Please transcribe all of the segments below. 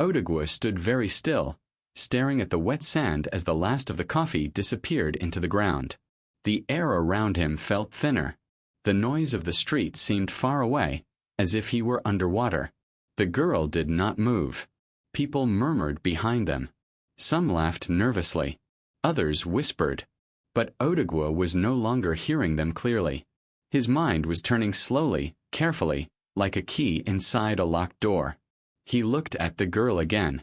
Odogwu stood very still, staring at the wet sand as the last of the coffee disappeared into the ground. The air around him felt thinner. The noise of the street seemed far away, as if he were underwater. The girl did not move. People murmured behind them. Some laughed nervously. Others whispered. But Odogwu was no longer hearing them clearly. His mind was turning slowly, carefully, like a key inside a locked door. He looked at the girl again.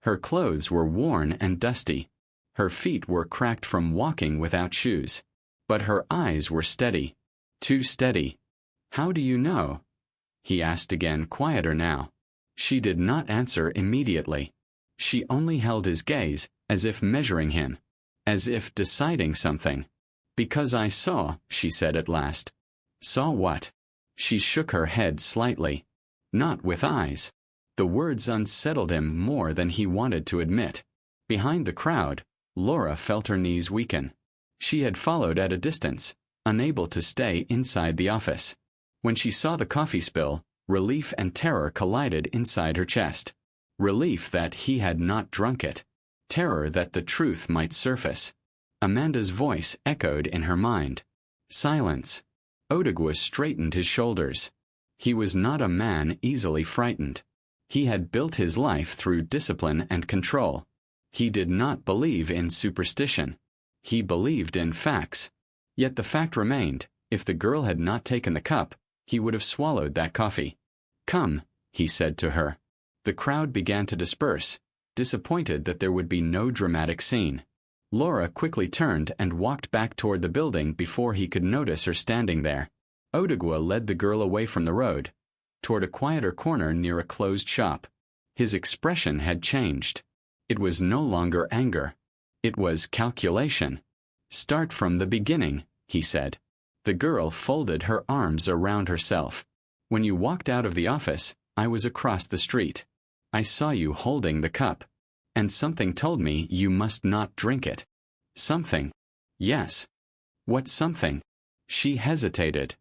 Her clothes were worn and dusty. Her feet were cracked from walking without shoes. But her eyes were steady. Too steady. "How do you know?" he asked again, quieter now. She did not answer immediately. She only held his gaze, as if measuring him, as if deciding something. "Because I saw," she said at last. "Saw what?" She shook her head slightly. "Not with eyes." The words unsettled him more than he wanted to admit. Behind the crowd, Laura felt her knees weaken. She had followed at a distance, unable to stay inside the office. When she saw the coffee spill, relief and terror collided inside her chest. Relief that he had not drunk it. Terror that the truth might surface. Amanda's voice echoed in her mind. Silence. Odogwu straightened his shoulders. He was not a man easily frightened. He had built his life through discipline and control. He did not believe in superstition. He believed in facts. Yet the fact remained, if the girl had not taken the cup, he would have swallowed that coffee. "Come," he said to her. The crowd began to disperse, disappointed that there would be no dramatic scene. Laura quickly turned and walked back toward the building before he could notice her standing there. Odogwu led the girl away from the road, toward a quieter corner near a closed shop. His expression had changed. It was no longer anger. It was calculation. "Start from the beginning," he said. The girl folded her arms around herself. "When you walked out of the office, I was across the street. I saw you holding the cup. And something told me you must not drink it." "Something?" "Yes." "What something?" She hesitated.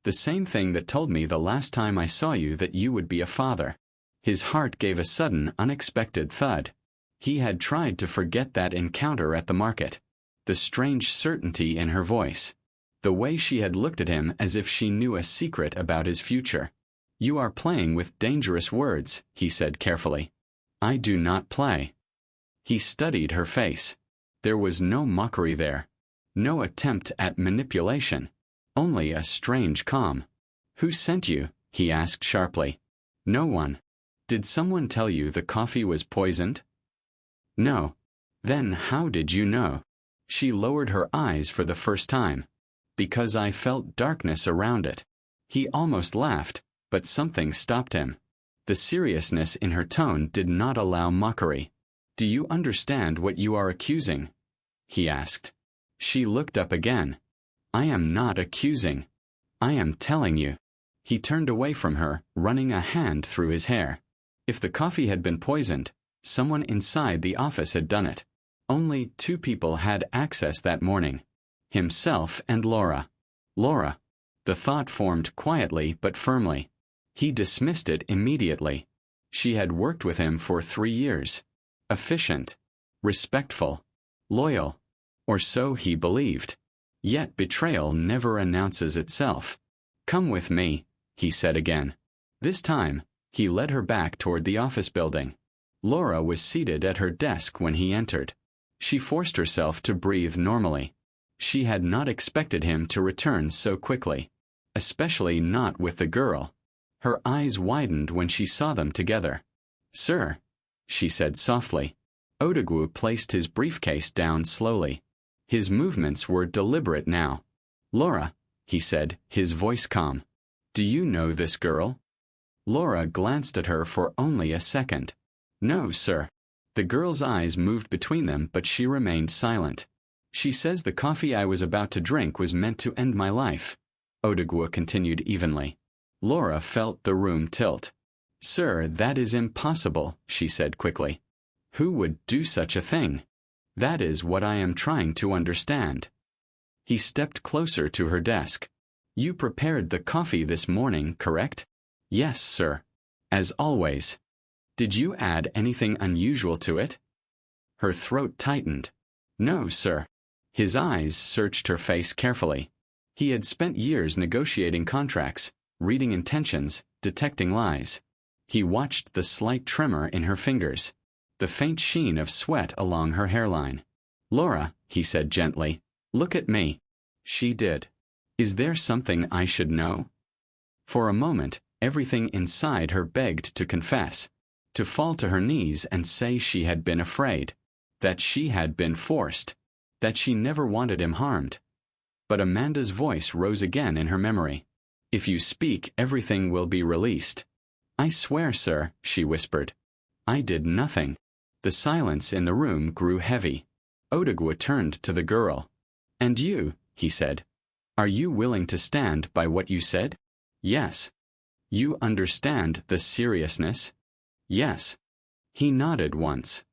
"The same thing that told me the last time I saw you that you would be a father." His heart gave a sudden, unexpected thud. He had tried to forget that encounter at the market. The strange certainty in her voice. The way she had looked at him as if she knew a secret about his future. "You are playing with dangerous words," he said carefully. "I do not play." He studied her face. There was no mockery there. No attempt at manipulation. Only a strange calm. "Who sent you?" he asked sharply. "No one." "Did someone tell you the coffee was poisoned?" "No." "Then how did you know?" She lowered her eyes for the first time. "Because I felt darkness around it." He almost laughed, but something stopped him. The seriousness in her tone did not allow mockery. "Do you understand what you are accusing?" he asked. She looked up again. "I am not accusing. I am telling you." He turned away from her, running a hand through his hair. If the coffee had been poisoned, someone inside the office had done it. Only 2 people had access that morning. Himself and Laura. Laura. The thought formed quietly but firmly. He dismissed it immediately. She had worked with him for 3 years. Efficient. Respectful. Loyal. Or so he believed. Yet betrayal never announces itself. "Come with me," he said again. This time, he led her back toward the office building. Laura was seated at her desk when he entered. She forced herself to breathe normally. She had not expected him to return so quickly, especially not with the girl. Her eyes widened when she saw them together. "Sir," she said softly. Odogwu placed his briefcase down slowly. His movements were deliberate now. "Laura," he said, his voice calm. "Do you know this girl?" Laura glanced at her for only a second. "No, sir." The girl's eyes moved between them, but she remained silent. "She says the coffee I was about to drink was meant to end my life," Odogwu continued evenly. Laura felt the room tilt. "Sir, that is impossible," she said quickly. "Who would do such a thing? That is what I am trying to understand." He stepped closer to her desk. "You prepared the coffee this morning, correct?" "Yes, sir." "As always." Did you add anything unusual to it? Her throat tightened. No, sir. His eyes searched her face carefully. He had spent years negotiating contracts, reading intentions, detecting lies. He watched the slight tremor in her fingers, the faint sheen of sweat along her hairline. Laura, he said gently, look at me. She did. Is there something I should know? For a moment, everything inside her begged to confess, to fall to her knees and say she had been afraid, that she had been forced, that she never wanted him harmed. But Amanda's voice rose again in her memory. If you speak, everything will be released. I swear, sir, she whispered. I did nothing. The silence in the room grew heavy. Odogwu turned to the girl. And you, he said. Are you willing to stand by what you said? Yes. You understand the seriousness? Yes. He nodded once.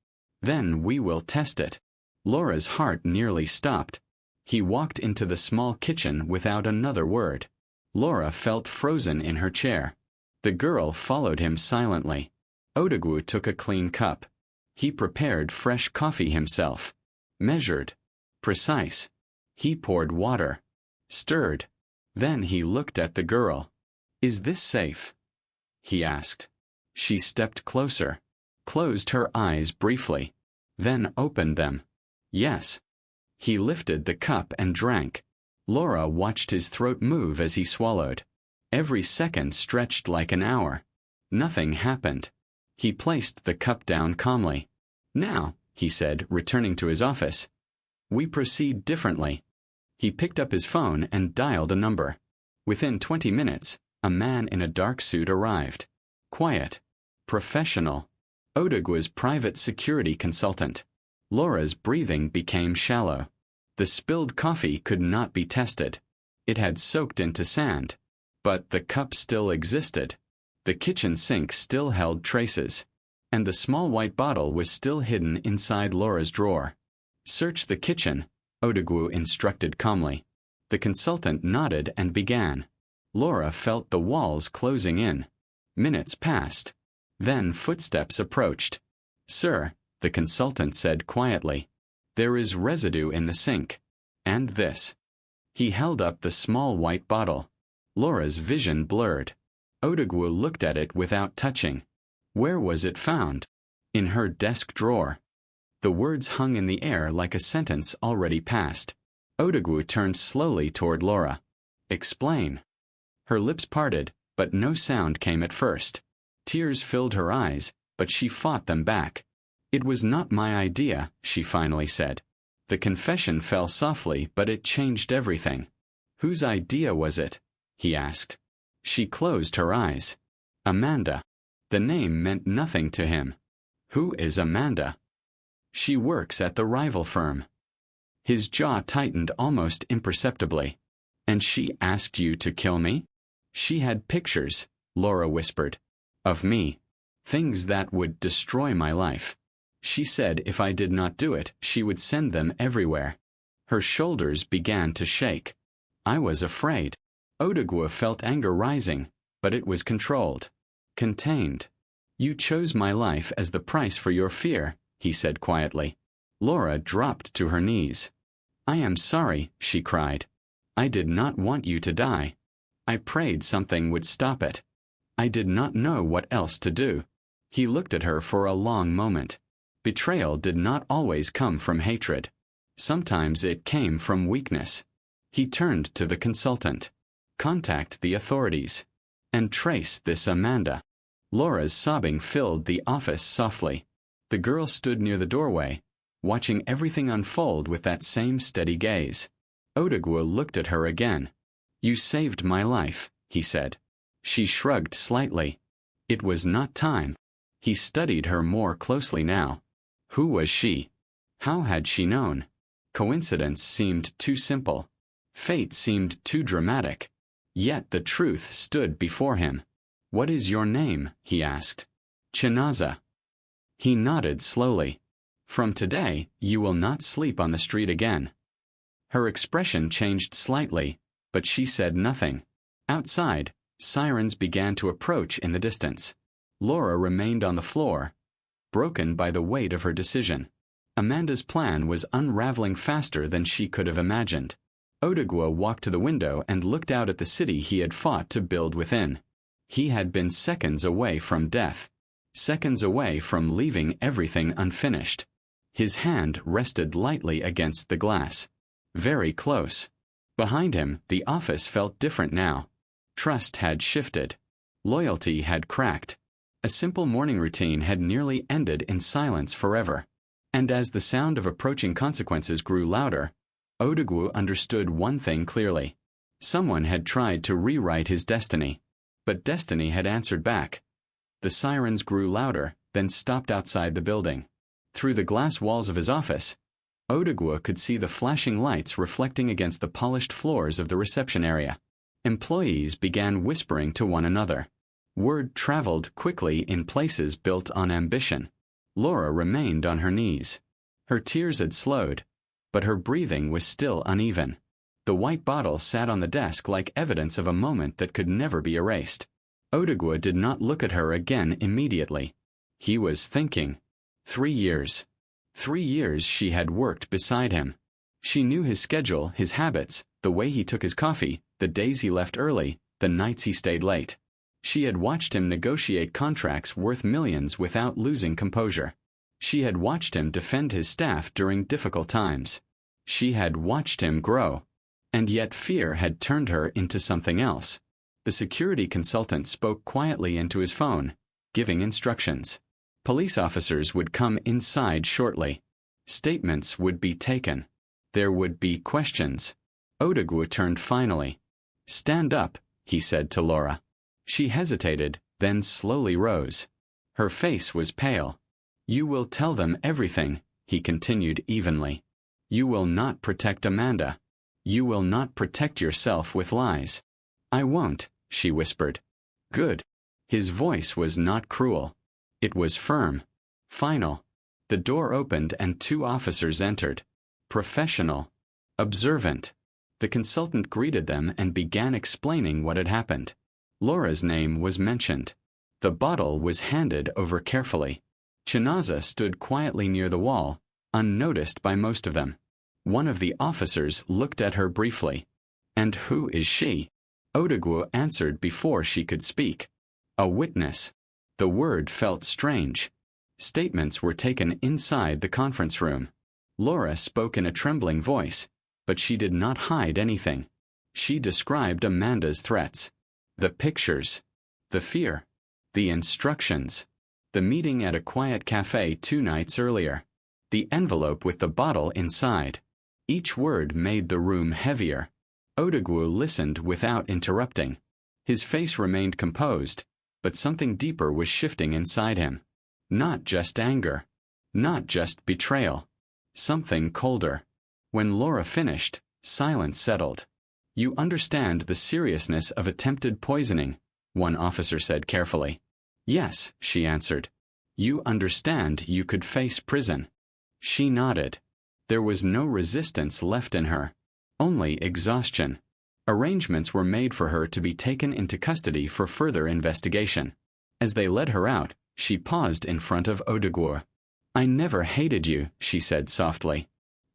Then we will test it. Laura's heart nearly stopped. He walked into the small kitchen without another word. Laura felt frozen in her chair. The girl followed him silently. Odogwu took a clean cup. He prepared fresh coffee himself. Measured. Precise. He poured water. Stirred. Then he looked at the girl. Is this safe? He asked. She stepped closer, closed her eyes briefly, then opened them. Yes. He lifted the cup and drank. Laura watched his throat move as he swallowed. Every second stretched like an hour. Nothing happened. He placed the cup down calmly. Now, he said, returning to his office, we proceed differently. He picked up his phone and dialed a number. Within 20 minutes, a man in a dark suit arrived. Quiet. Professional. Odogwu's private security consultant. Laura's breathing became shallow. The spilled coffee could not be tested. It had soaked into sand. But the cup still existed. The kitchen sink still held traces. And the small white bottle was still hidden inside Laura's drawer. Search the kitchen, Odogwu instructed calmly. The consultant nodded and began. Laura felt the walls closing in. Minutes passed. Then footsteps approached. Sir, the consultant said quietly, there is residue in the sink. And this. He held up the small white bottle. Laura's vision blurred. Odogwu looked at it without touching. Where was it found? In her desk drawer. The words hung in the air like a sentence already passed. Odogwu turned slowly toward Laura. Explain. Her lips parted, but no sound came at first. Tears filled her eyes, but she fought them back. It was not my idea, she finally said. The confession fell softly, but it changed everything. Whose idea was it? He asked. She closed her eyes. Amanda. The name meant nothing to him. Who is Amanda? She works at the rival firm. His jaw tightened almost imperceptibly. And she asked you to kill me? She had pictures, Laura whispered, of me. Things that would destroy my life. She said if I did not do it, she would send them everywhere. Her shoulders began to shake. I was afraid. Odogwu felt anger rising, but it was controlled. Contained. You chose my life as the price for your fear, he said quietly. Laura dropped to her knees. I am sorry, she cried. I did not want you to die. I prayed something would stop it. I did not know what else to do. He looked at her for a long moment. Betrayal did not always come from hatred. Sometimes it came from weakness. He turned to the consultant. Contact the authorities. And trace this Amanda. Laura's sobbing filled the office softly. The girl stood near the doorway, watching everything unfold with that same steady gaze. Odogwu looked at her again. You saved my life, he said. She shrugged slightly. It was not time. He studied her more closely now. Who was she? How had she known? Coincidence seemed too simple. Fate seemed too dramatic. Yet the truth stood before him. What is your name? He asked. Chinaza. He nodded slowly. From today, you will not sleep on the street again. Her expression changed slightly, but she said nothing. Outside, sirens began to approach in the distance. Laura remained on the floor, broken by the weight of her decision. Amanda's plan was unraveling faster than she could have imagined. Odegwu walked to the window and looked out at the city he had fought to build within. He had been seconds away from death, seconds away from leaving everything unfinished. His hand rested lightly against the glass. Very close. Behind him, the office felt different now. Trust had shifted. Loyalty had cracked. A simple morning routine had nearly ended in silence forever. And as the sound of approaching consequences grew louder, Odegwu understood one thing clearly. Someone had tried to rewrite his destiny, but destiny had answered back. The sirens grew louder, then stopped outside the building. Through the glass walls of his office, Odegwu could see the flashing lights reflecting against the polished floors of the reception area. Employees began whispering to one another. Word traveled quickly in places built on ambition. Laura remained on her knees. Her tears had slowed, but her breathing was still uneven. The white bottle sat on the desk like evidence of a moment that could never be erased. Odegwu did not look at her again immediately. He was thinking. 3 years. 3 years she had worked beside him. She knew his schedule, his habits, the way he took his coffee, the days he left early, the nights he stayed late. She had watched him negotiate contracts worth millions without losing composure. She had watched him defend his staff during difficult times. She had watched him grow. And yet fear had turned her into something else. The security consultant spoke quietly into his phone, giving instructions. Police officers would come inside shortly. Statements would be taken. There would be questions. Odegwu turned finally. "Stand up," he said to Laura. She hesitated, then slowly rose. Her face was pale. "You will tell them everything," he continued evenly. "You will not protect Amanda. You will not protect yourself with lies." "I won't," she whispered. "Good." His voice was not cruel. It was firm. Final. The door opened and 2 officers entered. Professional. Observant. The consultant greeted them and began explaining what had happened. Laura's name was mentioned. The bottle was handed over carefully. Chinaza stood quietly near the wall, unnoticed by most of them. One of the officers looked at her briefly. "And who is she?" Odegwu answered before she could speak. "A witness." The word felt strange. Statements were taken inside the conference room. Laura spoke in a trembling voice, but she did not hide anything. She described Amanda's threats. The pictures. The fear. The instructions. The meeting at a quiet cafe 2 nights earlier. The envelope with the bottle inside. Each word made the room heavier. Odegwu listened without interrupting. His face remained composed, but something deeper was shifting inside him. Not just anger. Not just betrayal. Something colder. When Laura finished, silence settled. "You understand the seriousness of attempted poisoning," one officer said carefully. "Yes," she answered. "You understand you could face prison." She nodded. There was no resistance left in her. Only exhaustion. Arrangements were made for her to be taken into custody for further investigation. As they led her out, she paused in front of Odegwu. "I never hated you," she said softly.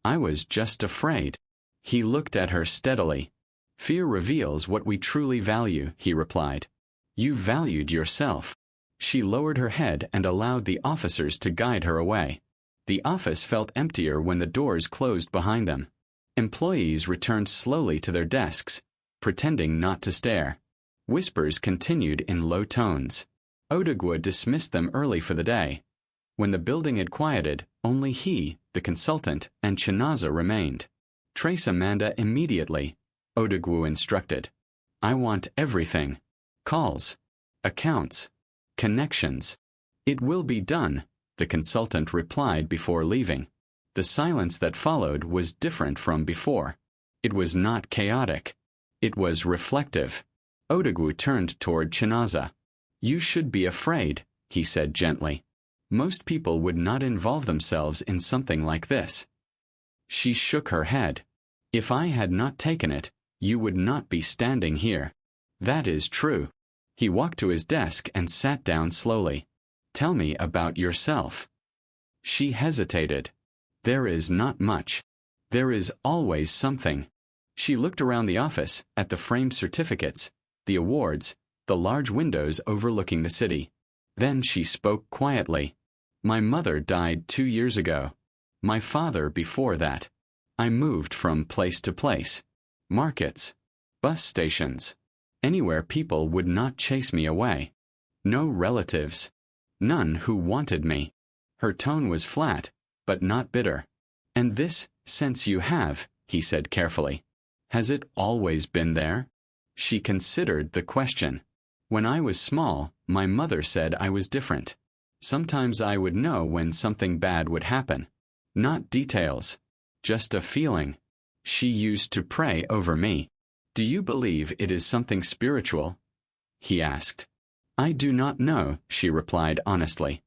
"I was just afraid." He looked at her steadily. "Fear reveals what we truly value," he replied. "You valued yourself." She lowered her head and allowed the officers to guide her away. The office felt emptier when the doors closed behind them. Employees returned slowly to their desks, pretending not to stare. Whispers continued in low tones. Odegwu dismissed them early for the day. When the building had quieted, only he, the consultant, and Chinaza remained. "Trace Amanda immediately," Odegwu instructed. "I want everything. Calls. Accounts. Connections." "It will be done," the consultant replied before leaving. The silence that followed was different from before. It was not chaotic. It was reflective. Odegwu turned toward Chinaza. "You should be afraid," he said gently. "Most people would not involve themselves in something like this." She shook her head. "If I had not taken it, you would not be standing here." "That is true." He walked to his desk and sat down slowly. "Tell me about yourself." She hesitated. "There is not much. There is always something." She looked around the office, at the framed certificates, the awards, the large windows overlooking the city. Then she spoke quietly. "My mother died 2 years ago. My father before that. I moved from place to place. Markets. Bus stations. Anywhere people would not chase me away. No relatives. None who wanted me." Her tone was flat, but not bitter. "And this sense you have," he said carefully, "has it always been there?" She considered the question. "When I was small, my mother said I was different. Sometimes I would know when something bad would happen. Not details. Just a feeling. She used to pray over me." "Do you believe it is something spiritual?" he asked. "I do not know," she replied honestly.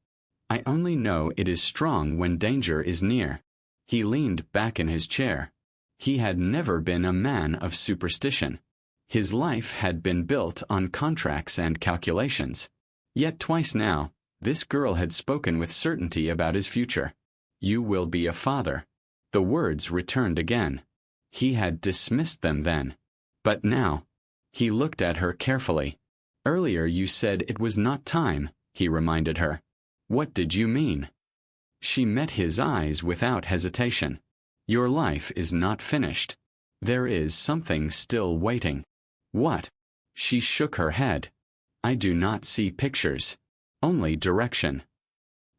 "I only know it is strong when danger is near." He leaned back in his chair. He had never been a man of superstition. His life had been built on contracts and calculations. Yet twice now, this girl had spoken with certainty about his future. "You will be a father." The words returned again. He had dismissed them then. But now, he looked at her carefully. "Earlier you said it was not time," he reminded her. "What did you mean?" She met his eyes without hesitation. "Your life is not finished. There is something still waiting." "What?" She shook her head. "I do not see pictures. Only direction."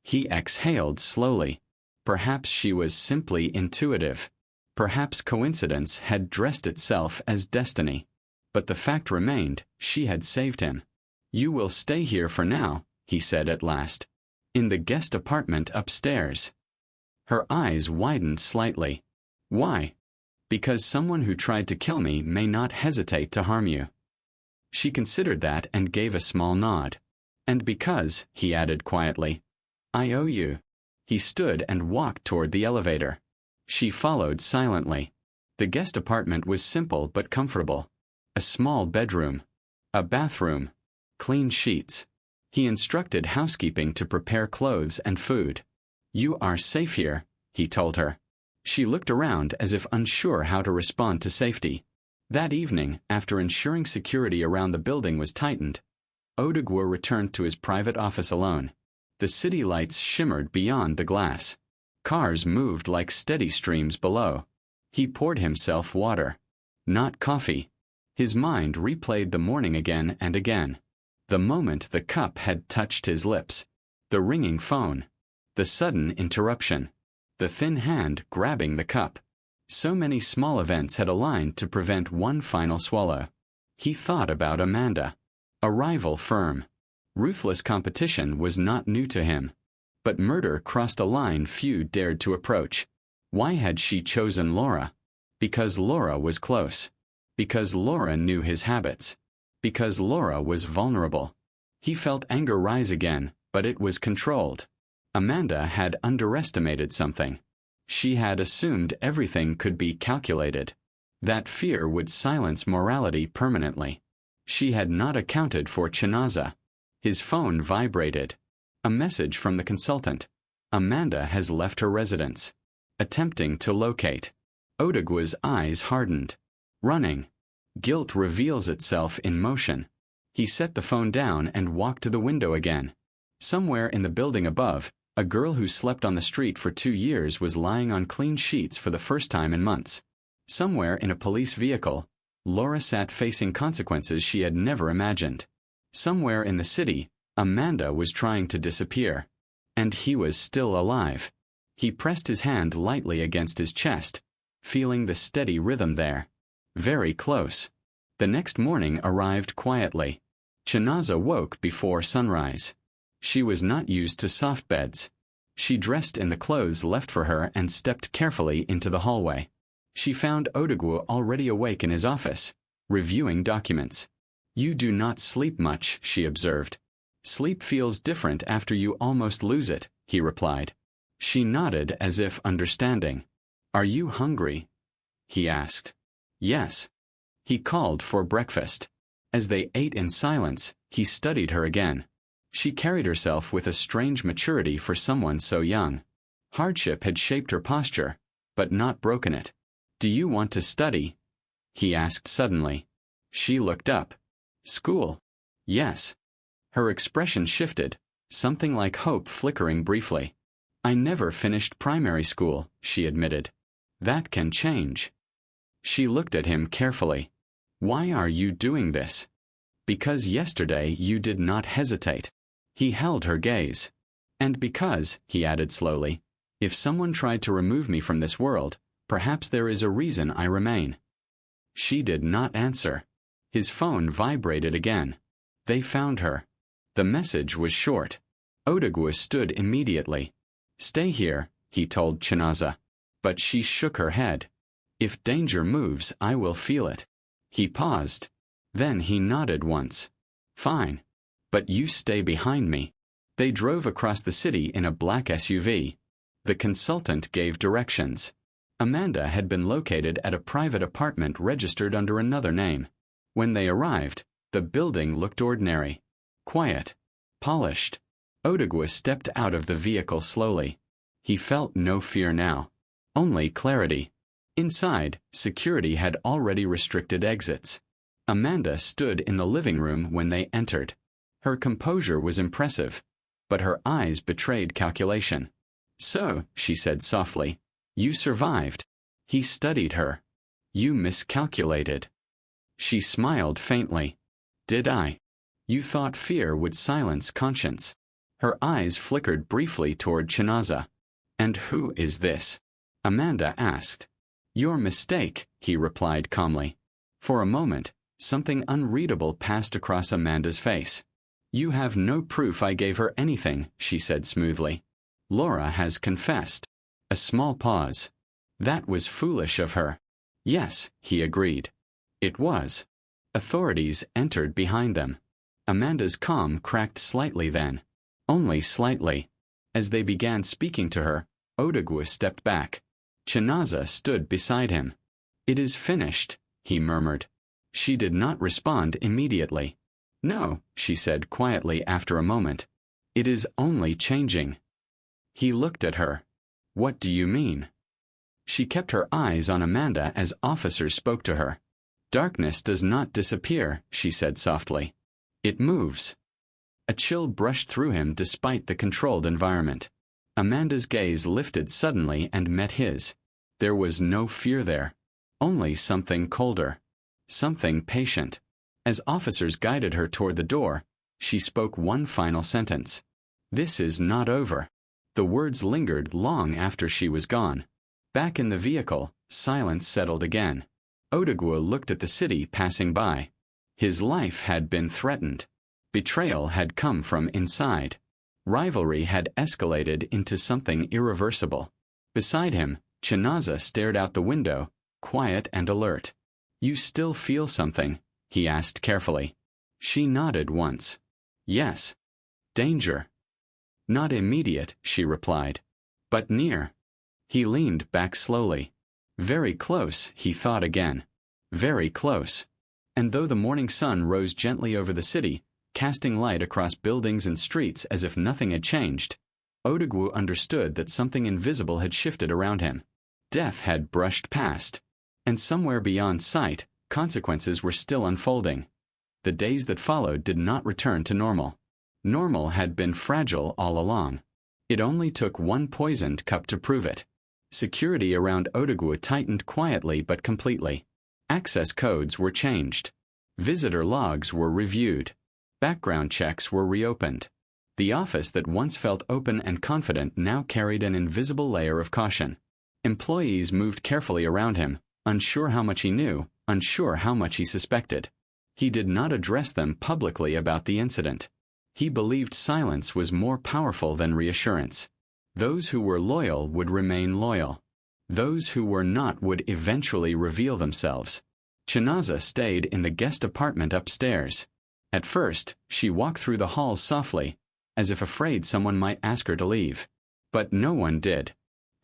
He exhaled slowly. Perhaps she was simply intuitive. Perhaps coincidence had dressed itself as destiny. But the fact remained, she had saved him. "You will stay here for now," he said at last. "In the guest apartment upstairs." Her eyes widened slightly. "Why?" "Because someone who tried to kill me may not hesitate to harm you." She considered that and gave a small nod. "And because," he added quietly, "I owe you." He stood and walked toward the elevator. She followed silently. The guest apartment was simple but comfortable. A small bedroom. A bathroom. Clean sheets. He instructed housekeeping to prepare clothes and food. "You are safe here," he told her. She looked around as if unsure how to respond to safety. That evening, after ensuring security around the building was tightened, Odogwu returned to his private office alone. The city lights shimmered beyond the glass. Cars moved like steady streams below. He poured himself water. Not coffee. His mind replayed the morning again and again. The moment the cup had touched his lips. The ringing phone. The sudden interruption. The thin hand grabbing the cup. So many small events had aligned to prevent one final swallow. He thought about Amanda. A rival firm. Ruthless competition was not new to him. But murder crossed a line few dared to approach. Why had she chosen Laura? Because Laura was close. Because Laura knew his habits. Because Laura was vulnerable. He felt anger rise again, but it was controlled. Amanda had underestimated something. She had assumed everything could be calculated. That fear would silence morality permanently. She had not accounted for Chinaza. His phone vibrated. A message from the consultant. Amanda has left her residence. Attempting to locate. Odogwu's eyes hardened. Running. Guilt reveals itself in motion. He set the phone down and walked to the window again. Somewhere in the building above, a girl who slept on the street for 2 years was lying on clean sheets for the first time in months. Somewhere in a police vehicle, Laura sat facing consequences she had never imagined. Somewhere in the city, Amanda was trying to disappear. And he was still alive. He pressed his hand lightly against his chest, feeling the steady rhythm there. Very close. The next morning arrived quietly. Chinaza woke before sunrise. She was not used to soft beds. She dressed in the clothes left for her and stepped carefully into the hallway. She found Odogwu already awake in his office, reviewing documents. "You do not sleep much," she observed. "Sleep feels different after you almost lose it," he replied. She nodded as if understanding. "Are you hungry?" he asked. "Yes." He called for breakfast. As they ate in silence, He studied her again. She carried herself with a strange maturity for someone so young. Hardship had shaped her posture, but not broken it. "Do you want to study?" he asked suddenly. She looked up. "School?" "Yes." Her expression shifted, something like hope flickering briefly. "I never finished primary school," she admitted. "That can change." She looked at him carefully. "Why are you doing this?" "Because yesterday you did not hesitate." He held her gaze. "And because," he added slowly, "if someone tried to remove me from this world, perhaps there is a reason I remain." She did not answer. His phone vibrated again. They found her. The message was short. Odogwu stood immediately. "Stay here," he told Chinaza. But she shook her head. "If danger moves, I will feel it." He paused. Then he nodded once. "Fine. But you stay behind me." They drove across the city in a black SUV. The consultant gave directions. Amanda had been located at a private apartment registered under another name. When they arrived, the building looked ordinary. Quiet. Polished. Odogwu stepped out of the vehicle slowly. He felt no fear now. Only clarity. Inside, security had already restricted exits. Amanda stood in the living room when they entered. Her composure was impressive, but her eyes betrayed calculation. "So," she said softly, "you survived." He studied her. "You miscalculated." She smiled faintly. "Did I? You thought fear would silence conscience." Her eyes flickered briefly toward Chinaza. "And who is this?" Amanda asked. "Your mistake," he replied calmly. For a moment, something unreadable passed across Amanda's face. "You have no proof I gave her anything," she said smoothly. "Laura has confessed." A small pause. "That was foolish of her." "Yes," he agreed. "It was." Authorities entered behind them. Amanda's calm cracked slightly then. Only slightly. As they began speaking to her, Odogwu stepped back. Chinaza stood beside him. "It is finished," he murmured. She did not respond immediately. "No," she said quietly after a moment. "It is only changing." He looked at her. "What do you mean?" She kept her eyes on Amanda as officers spoke to her. "Darkness does not disappear," she said softly. "It moves." A chill brushed through him despite the controlled environment. Amanda's gaze lifted suddenly and met his. There was no fear there. Only something colder. Something patient. As officers guided her toward the door, she spoke one final sentence. "This is not over." The words lingered long after she was gone. Back in the vehicle, silence settled again. Odogwu looked at the city passing by. His life had been threatened. Betrayal had come from inside. Rivalry had escalated into something irreversible. Beside him, Chinaza stared out the window, quiet and alert. "You still feel something?" he asked carefully. She nodded once. "Yes." "Danger?" "Not immediate," she replied. "But near." He leaned back slowly. Very close, he thought again. Very close. And though the morning sun rose gently over the city, casting light across buildings and streets as if nothing had changed, Odogwu understood that something invisible had shifted around him. Death had brushed past. And somewhere beyond sight, consequences were still unfolding. The days that followed did not return to normal. Normal had been fragile all along. It only took one poisoned cup to prove it. Security around Odogwu tightened quietly but completely. Access codes were changed. Visitor logs were reviewed. Background checks were reopened. The office that once felt open and confident now carried an invisible layer of caution. Employees moved carefully around him, unsure how much he knew, unsure how much he suspected. He did not address them publicly about the incident. He believed silence was more powerful than reassurance. Those who were loyal would remain loyal. Those who were not would eventually reveal themselves. Chinaza stayed in the guest apartment upstairs. At first, she walked through the halls softly, as if afraid someone might ask her to leave. But no one did.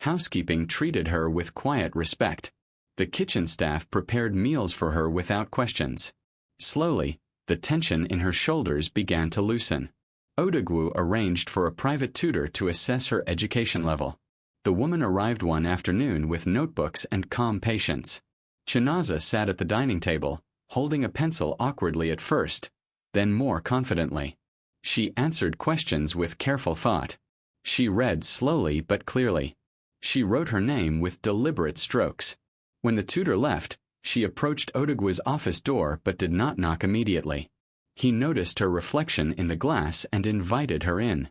Housekeeping treated her with quiet respect. The kitchen staff prepared meals for her without questions. Slowly, The tension in her shoulders began to loosen. Odogwu arranged for a private tutor to assess her education level. The woman arrived one afternoon with notebooks and calm patience. Chinaza sat at the dining table, holding a pencil awkwardly at first, then more confidently. She answered questions with careful thought. She read slowly but clearly. She wrote her name with deliberate strokes. When the tutor left, she approached Odogwu's office door but did not knock immediately. He noticed her reflection in the glass and invited her in.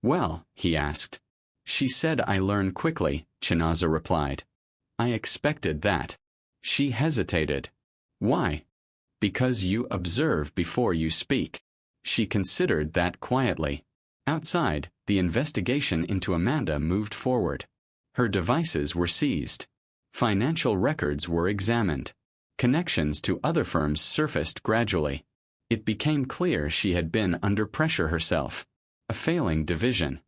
"Well," he asked. "She said I learn quickly," Chinaza replied. "I expected that." She hesitated. "Why?" "Because you observe before you speak." She considered that quietly. Outside, the investigation into Amanda moved forward. Her devices were seized. Financial records were examined. Connections to other firms surfaced gradually. It became clear she had been under pressure herself. A failing division.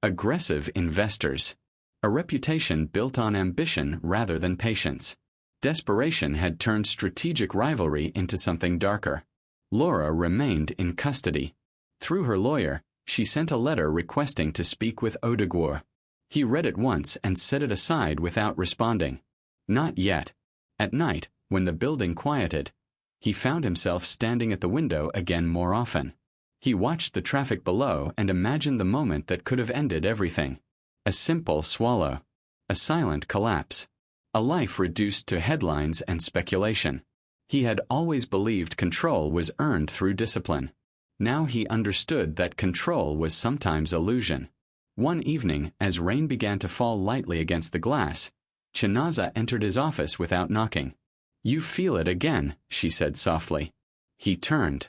Aggressive investors. A reputation built on ambition rather than patience. Desperation had turned strategic rivalry into something darker. Laura remained in custody. Through her lawyer, she sent a letter requesting to speak with Odogwu. He read it once and set it aside without responding. Not yet. At night, when the building quieted, he found himself standing at the window again more often. He watched the traffic below and imagined the moment that could have ended everything. A simple swallow. A silent collapse. A life reduced to headlines and speculation. He had always believed control was earned through discipline. Now he understood that control was sometimes illusion. One evening, as rain began to fall lightly against the glass, Chinaza entered his office without knocking. "You feel it again," she said softly. He turned.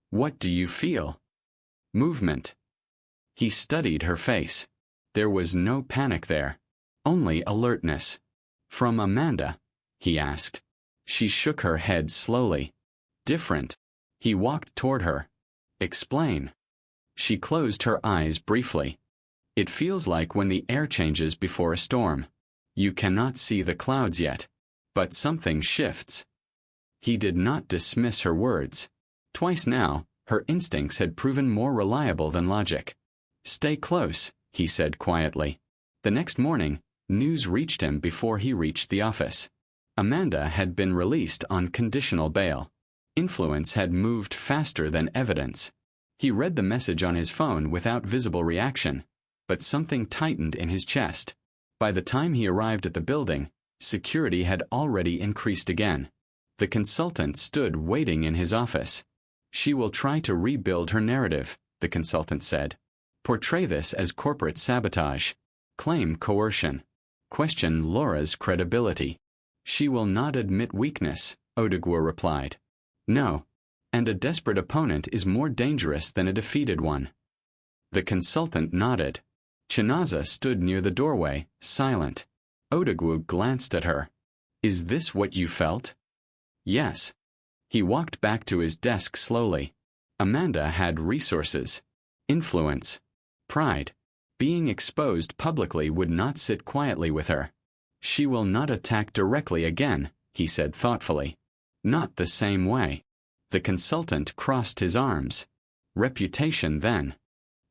"What do you feel?" "Movement." He studied her face. There was no panic there. Only alertness. "From Amanda?" he asked. She shook her head slowly. "Different." He walked toward her. "Explain." She closed her eyes briefly. "It feels like when the air changes before a storm. You cannot see the clouds yet, but something shifts." He did not dismiss her words. Twice now, her instincts had proven more reliable than logic. "Stay close," he said quietly. The next morning, news reached him before he reached the office. Amanda had been released on conditional bail. Influence had moved faster than evidence. He read the message on his phone without visible reaction, but something tightened in his chest. By the time he arrived at the building, security had already increased again. The consultant stood waiting in his office. "She will try to rebuild her narrative," the consultant said. "Portray this as corporate sabotage. Claim coercion. Question Laura's credibility." "She will not admit weakness," Odogwu replied. "No. And a desperate opponent is more dangerous than a defeated one." The consultant nodded. Chinaza stood near the doorway, silent. Odogwu glanced at her. "Is this what you felt?" "Yes." He walked back to his desk slowly. Amanda had resources. Influence. Pride. Being exposed publicly would not sit quietly with her. "She will not attack directly again," he said thoughtfully. "Not the same way." The consultant crossed his arms. "Reputation then."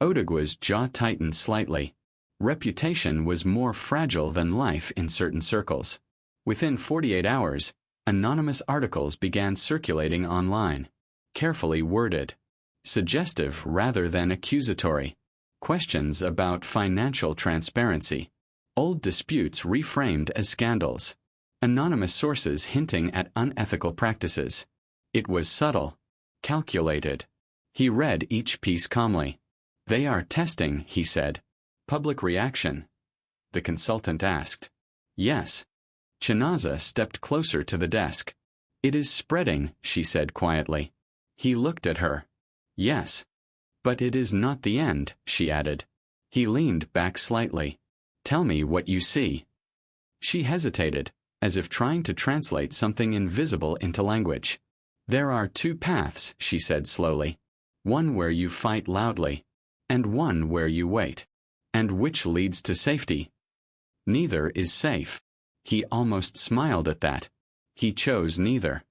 Odogwu's jaw tightened slightly. Reputation was more fragile than life in certain circles. Within 48 hours, anonymous articles began circulating online. Carefully worded. Suggestive rather than accusatory. Questions about financial transparency. Old disputes reframed as scandals. Anonymous sources hinting at unethical practices. It was subtle. Calculated. He read each piece calmly. "They are testing," he said. "Public reaction?" The consultant asked. "Yes." Chinaza stepped closer to the desk. "It is spreading," she said quietly. He looked at her. "Yes. But it is not the end," she added. He leaned back slightly. "Tell me what you see." She hesitated, as if trying to translate something invisible into language. "There are two paths," she said slowly. "One where you fight loudly, and one where you wait. And which leads to safety?" "Neither is safe." He almost smiled at that. He chose neither.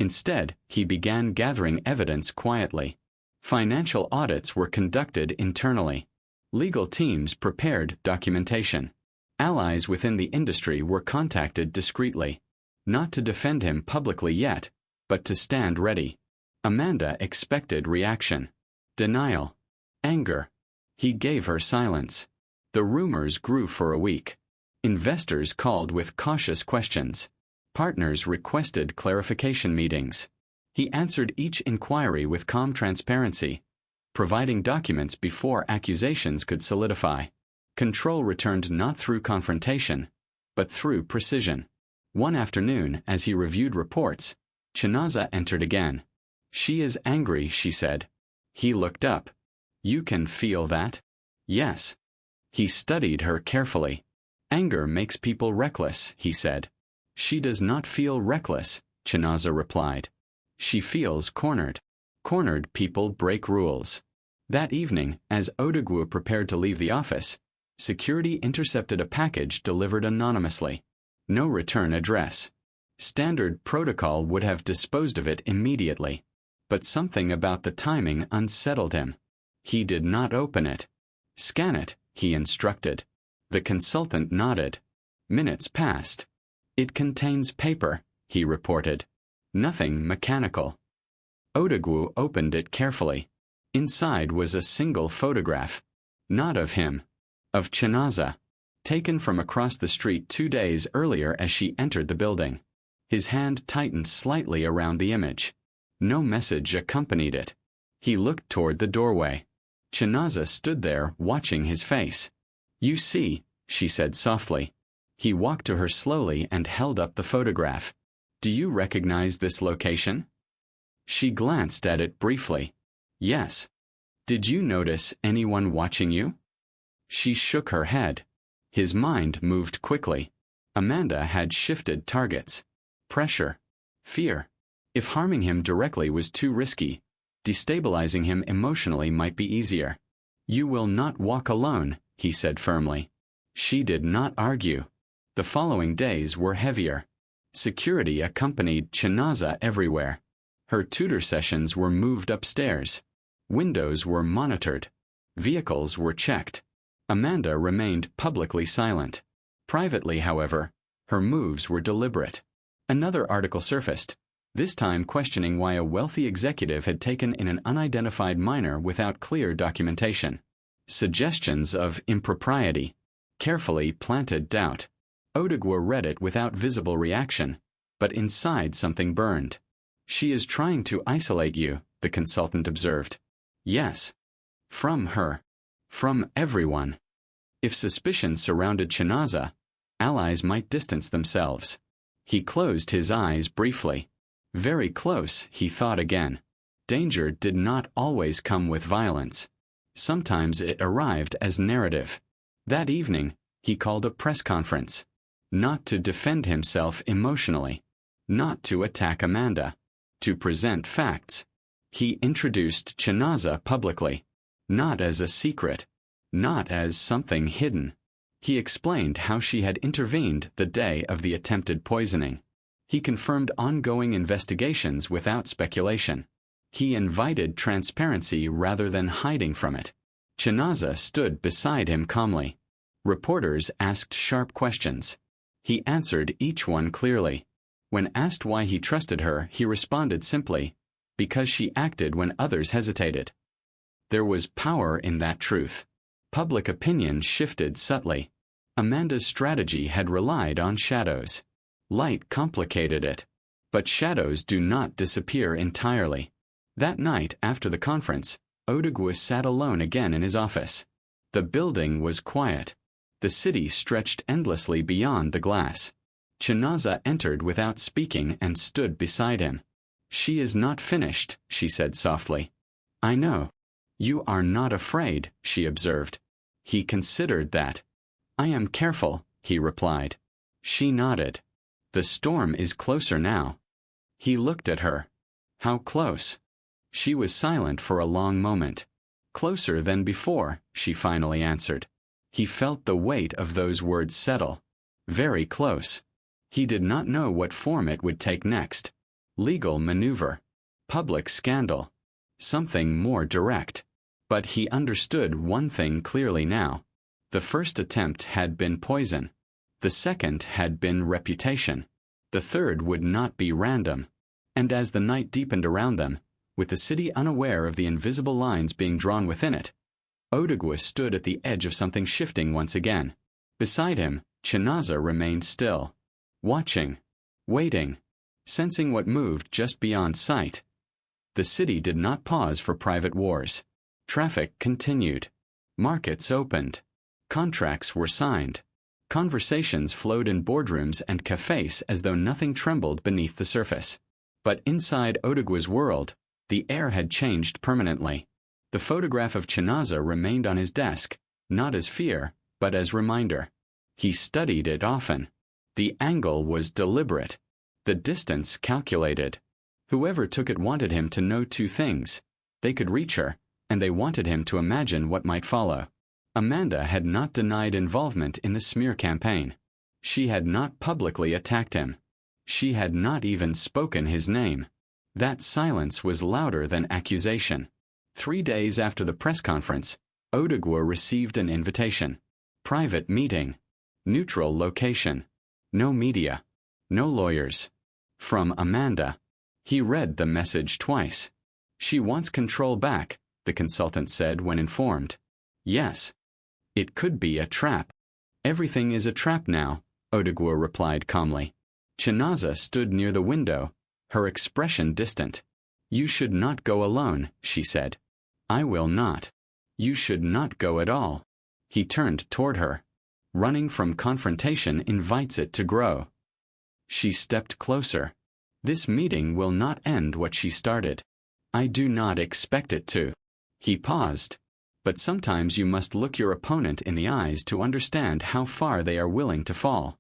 Instead, he began gathering evidence quietly. Financial audits were conducted internally. Legal teams prepared documentation. Allies within the industry were contacted discreetly. Not to defend him publicly yet, but to stand ready. Amanda expected reaction. Denial. Anger. He gave her silence. The rumors grew for a week. Investors called with cautious questions. Partners requested clarification meetings. He answered each inquiry with calm transparency, providing documents before accusations could solidify. Control returned not through confrontation, but through precision. One afternoon, as he reviewed reports, Chinaza entered again. "She is angry," she said. He looked up. "You can feel that?" "Yes." He studied her carefully. "Anger makes people reckless," he said. "She does not feel reckless," Chinaza replied. "She feels cornered. Cornered people break rules." That evening, as Odogwu prepared to leave the office, security intercepted a package delivered anonymously. No return address. Standard protocol would have disposed of it immediately. But something about the timing unsettled him. He did not open it. "Scan it," he instructed. The consultant nodded. Minutes passed. "It contains paper," he reported. "Nothing mechanical." Odogwu opened it carefully. Inside was a single photograph. Not of him. Of Chinaza. Taken from across the street 2 days earlier as she entered the building. His hand tightened slightly around the image. No message accompanied it. He looked toward the doorway. Chinaza stood there watching his face. "You see," she said softly. He walked to her slowly and held up the photograph. "Do you recognize this location?" She glanced at it briefly. "Yes." "Did you notice anyone watching you?" She shook her head. His mind moved quickly. Amanda had shifted targets. Pressure. Fear. If harming him directly was too risky, destabilizing him emotionally might be easier. "You will not walk alone," he said firmly. She did not argue. The following days were heavier. Security accompanied Chinaza everywhere. Her tutor sessions were moved upstairs. Windows were monitored. Vehicles were checked. Amanda remained publicly silent. Privately, however, her moves were deliberate. Another article surfaced, this time questioning why a wealthy executive had taken in an unidentified minor without clear documentation. Suggestions of impropriety. Carefully planted doubt. Odogwu read it without visible reaction, but inside something burned. "She is trying to isolate you," the consultant observed. "Yes." From her. From everyone. If suspicion surrounded Chinaza, allies might distance themselves. He closed his eyes briefly. Very close, he thought again. Danger did not always come with violence. Sometimes it arrived as narrative. That evening, he called a press conference. Not to defend himself emotionally. Not to attack Amanda. To present facts. He introduced Chinaza publicly. Not as a secret. Not as something hidden. He explained how she had intervened the day of the attempted poisoning. He confirmed ongoing investigations without speculation. He invited transparency rather than hiding from it. Chinaza stood beside him calmly. Reporters asked sharp questions. He answered each one clearly. When asked why he trusted her, he responded simply, "Because she acted when others hesitated." There was power in that truth. Public opinion shifted subtly. Amanda's strategy had relied on shadows. Light complicated it. But shadows do not disappear entirely. That night, after the conference, Odogwu sat alone again in his office. The building was quiet. The city stretched endlessly beyond the glass. Chinaza entered without speaking and stood beside him. "She is not finished," she said softly. "I know." "You are not afraid," she observed. He considered that. "I am careful," he replied. She nodded. "The storm is closer now." He looked at her. "How close?" She was silent for a long moment. "Closer than before," she finally answered. He felt the weight of those words settle. Very close. He did not know what form it would take next. legal maneuver, public scandal, something more direct. But he understood one thing clearly now. The first attempt had been poison. The second had been reputation. The third would not be random. And as the night deepened around them, with the city unaware of the invisible lines being drawn within it, Odogwu stood at the edge of something shifting once again. Beside him, Chinaza remained still, watching, waiting, sensing what moved just beyond sight. The city did not pause for private wars. Traffic continued. Markets opened. Contracts were signed. Conversations flowed in boardrooms and cafes as though nothing trembled beneath the surface. But inside Odogwu's world, the air had changed permanently. The photograph of Chinaza remained on his desk, not as fear, but as reminder. He studied it often. The angle was deliberate. The distance calculated. Whoever took it wanted him to know two things. They could reach her, and they wanted him to imagine what might follow. Amanda had not denied involvement in the smear campaign. She had not publicly attacked him. She had not even spoken his name. That silence was louder than accusation. 3 days after the press conference, Odogwu received an invitation. Private meeting. Neutral location. No media. No lawyers. From Amanda. He read the message twice. She wants control back, the consultant said when informed. Yes. It could be a trap. Everything is a trap now, Odogwu replied calmly. Chinaza stood near the window, her expression distant. You should not go alone, she said. I will not. You should not go at all. He turned toward her. Running from confrontation invites it to grow. She stepped closer. This meeting will not end what she started. I do not expect it to. He paused. But sometimes you must look your opponent in the eyes to understand how far they are willing to fall.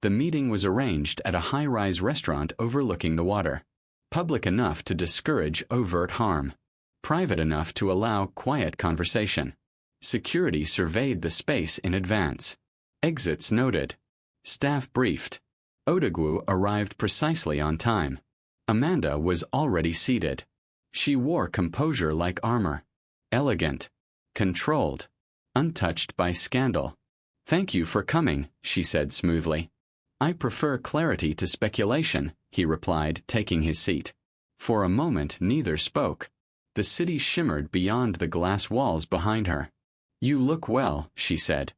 The meeting was arranged at a high-rise restaurant overlooking the water. Public enough to discourage overt harm. Private enough to allow quiet conversation. Security surveyed the space in advance. Exits noted. Staff briefed. Odogwu arrived precisely on time. Amanda was already seated. She wore composure like armor. Elegant. Controlled. Untouched by scandal. Thank you for coming, she said smoothly. I prefer clarity to speculation, he replied, taking his seat. For a moment neither spoke. The city shimmered beyond the glass walls behind her. You look well, she said.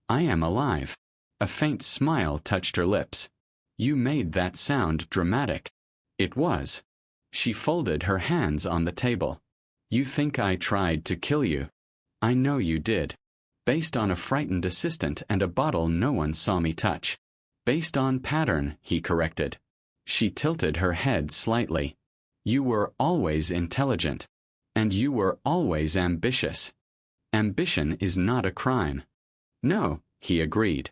I am alive. A faint smile touched her lips. You made that sound dramatic. It was. She folded her hands on the table. You think I tried to kill you? I know you did. Based on a frightened assistant and a bottle no one saw me touch. Based on pattern, he corrected. She tilted her head slightly. You were always intelligent. And you were always ambitious. Ambition is not a crime. No, he agreed.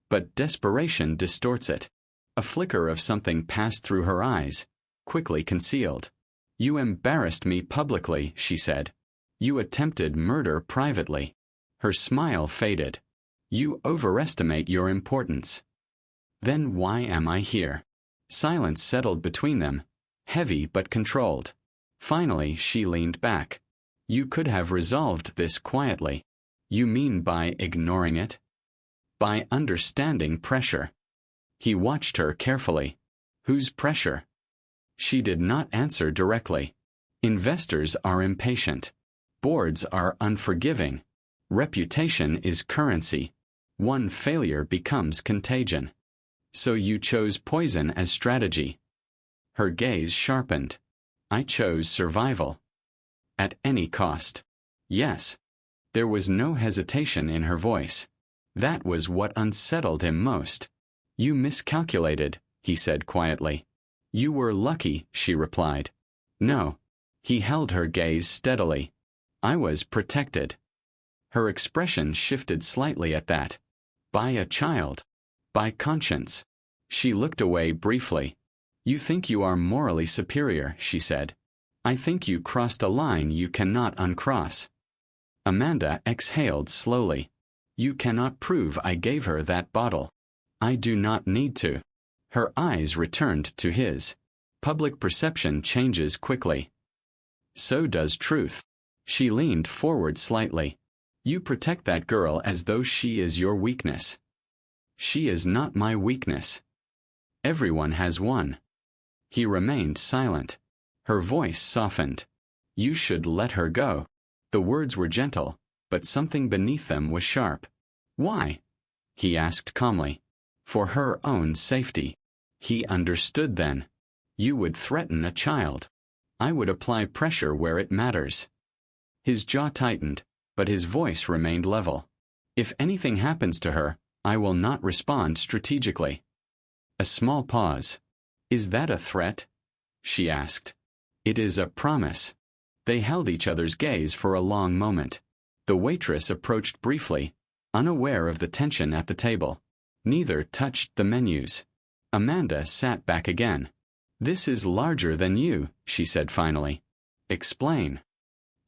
But desperation distorts it. A flicker of something passed through her eyes, quickly concealed. You embarrassed me publicly, she said. You attempted murder privately. Her smile faded. You overestimate your importance. Then why am I here? Silence settled between them, heavy but controlled. Finally, she leaned back. You could have resolved this quietly. You mean by ignoring it? By understanding pressure. He watched her carefully. Whose pressure? She did not answer directly. Investors are impatient. Boards are unforgiving. Reputation is currency. One failure becomes contagion. So you chose poison as strategy. Her gaze sharpened. I chose survival. At any cost. Yes. There was no hesitation in her voice. That was what unsettled him most. You miscalculated, he said quietly. You were lucky, she replied. No. He held her gaze steadily. I was protected. Her expression shifted slightly at that. By a child. By conscience. She looked away briefly. You think you are morally superior, she said. I think you crossed a line you cannot uncross. Amanda exhaled slowly. You cannot prove I gave her that bottle. I do not need to. Her eyes returned to his. Public perception changes quickly. So does truth. She leaned forward slightly. You protect that girl as though she is your weakness. She is not my weakness. Everyone has one. He remained silent. Her voice softened. You should let her go. The words were gentle, but something beneath them was sharp. Why? He asked calmly. For her own safety. He understood then. You would threaten a child. I would apply pressure where it matters. His jaw tightened, but his voice remained level. If anything happens to her, I will not respond strategically. A small pause. Is that a threat? She asked. It is a promise. They held each other's gaze for a long moment. The waitress approached briefly, unaware of the tension at the table. Neither touched the menus. Amanda sat back again. This is larger than you, she said finally. Explain.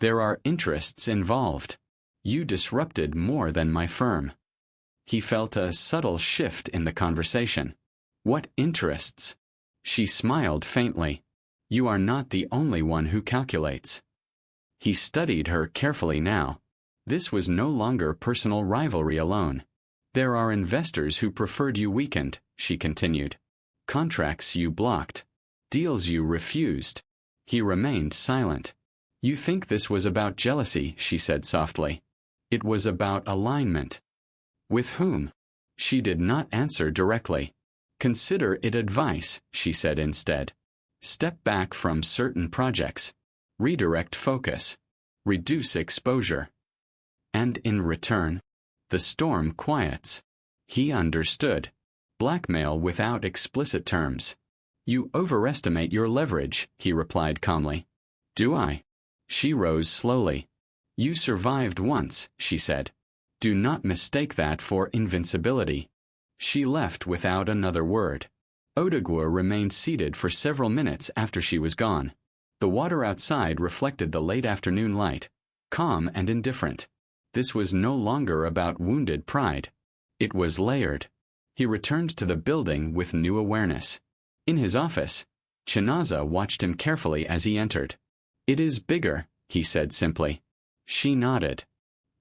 There are interests involved. You disrupted more than my firm. He felt a subtle shift in the conversation. What interests? She smiled faintly. You are not the only one who calculates. He studied her carefully now. This was no longer personal rivalry alone. There are investors who preferred you weakened, she continued. Contracts you blocked. Deals you refused. He remained silent. You think this was about jealousy, she said softly. It was about alignment. With whom? She did not answer directly. Consider it advice, she said instead. Step back from certain projects. Redirect focus. Reduce exposure. And in return, the storm quiets. He understood. Blackmail without explicit terms. You overestimate your leverage, he replied calmly. Do I? She rose slowly. You survived once, she said. Do not mistake that for invincibility. She left without another word. Odegwu remained seated for several minutes after she was gone. The water outside reflected the late afternoon light, calm and indifferent. This was no longer about wounded pride. It was layered. He returned to the building with new awareness. In his office, Chinaza watched him carefully as he entered. It is bigger, he said simply. She nodded.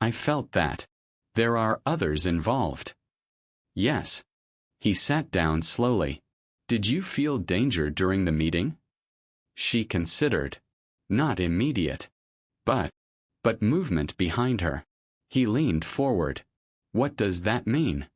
I felt that. There are others involved. Yes. He sat down slowly. Did you feel danger during the meeting? She considered. Not immediate. But movement behind her. He leaned forward. What does that mean?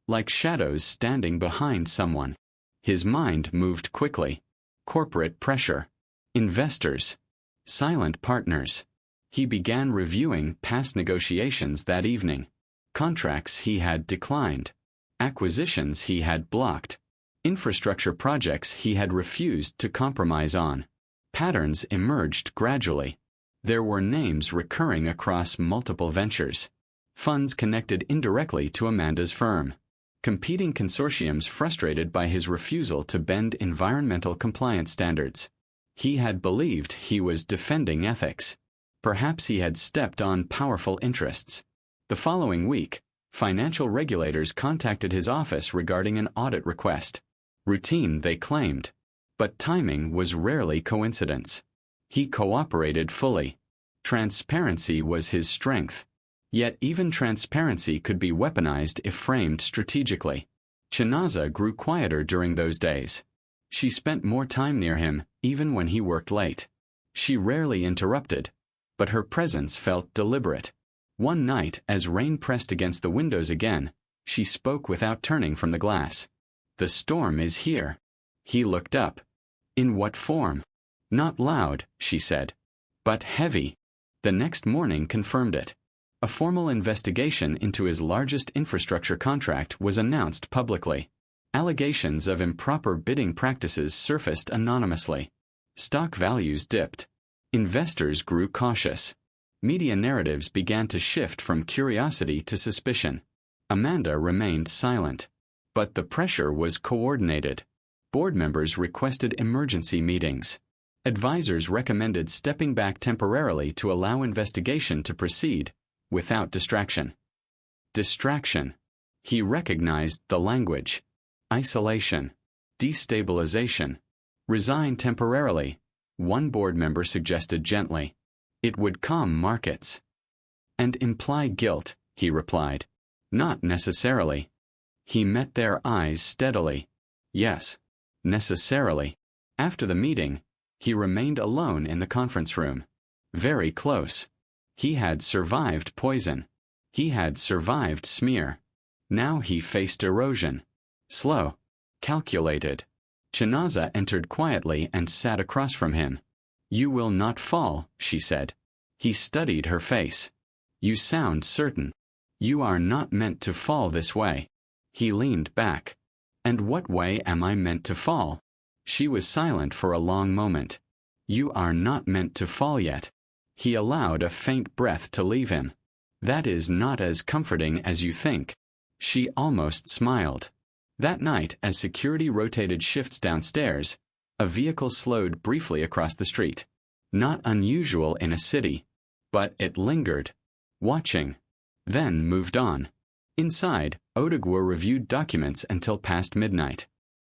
Like shadows standing behind someone. His mind moved quickly. Corporate pressure. Investors. Silent partners. He began reviewing past negotiations that evening. Contracts he had declined. Acquisitions he had blocked. Infrastructure projects he had refused to compromise on. Patterns emerged gradually. There were names recurring across multiple ventures. Funds connected indirectly to Amanda's firm. Competing consortiums frustrated by his refusal to bend environmental compliance standards. He had believed he was defending ethics. Perhaps he had stepped on powerful interests. The following week, financial regulators contacted his office regarding an audit request. Routine, they claimed. But timing was rarely coincidence. He cooperated fully. Transparency was his strength. Yet even transparency could be weaponized if framed strategically. Chinaza grew quieter during those days. She spent more time near him, even when he worked late. She rarely interrupted, but her presence felt deliberate. One night, as rain pressed against the windows again, she spoke without turning from the glass. The storm is here. He looked up. In what form? Not loud, she said, but heavy. The next morning confirmed it. A formal investigation into his largest infrastructure contract was announced publicly. Allegations of improper bidding practices surfaced anonymously. Stock values dipped. Investors grew cautious. Media narratives began to shift from curiosity to suspicion. Amanda remained silent. But the pressure was coordinated. Board members requested emergency meetings. Advisors recommended stepping back temporarily to allow investigation to proceed, without distraction. Distraction. He recognized the language. Isolation. Destabilization. Resign temporarily, one board member suggested gently. It would calm markets. And imply guilt, he replied. Not necessarily. He met their eyes steadily. Yes, necessarily. After the meeting, he remained alone in the conference room. Very close. He had survived poison. He had survived smear. Now he faced erosion. Slow. Calculated. Chinaza entered quietly and sat across from him. You will not fall, she said. He studied her face. You sound certain. You are not meant to fall this way. He leaned back. And what way am I meant to fall? She was silent for a long moment. You are not meant to fall yet. He allowed a faint breath to leave him. That is not as comforting as you think. She almost smiled. That night, as security rotated shifts downstairs, a vehicle slowed briefly across the street. Not unusual in a city. But it lingered, watching, then moved on. Inside, Odogwu reviewed documents until past midnight.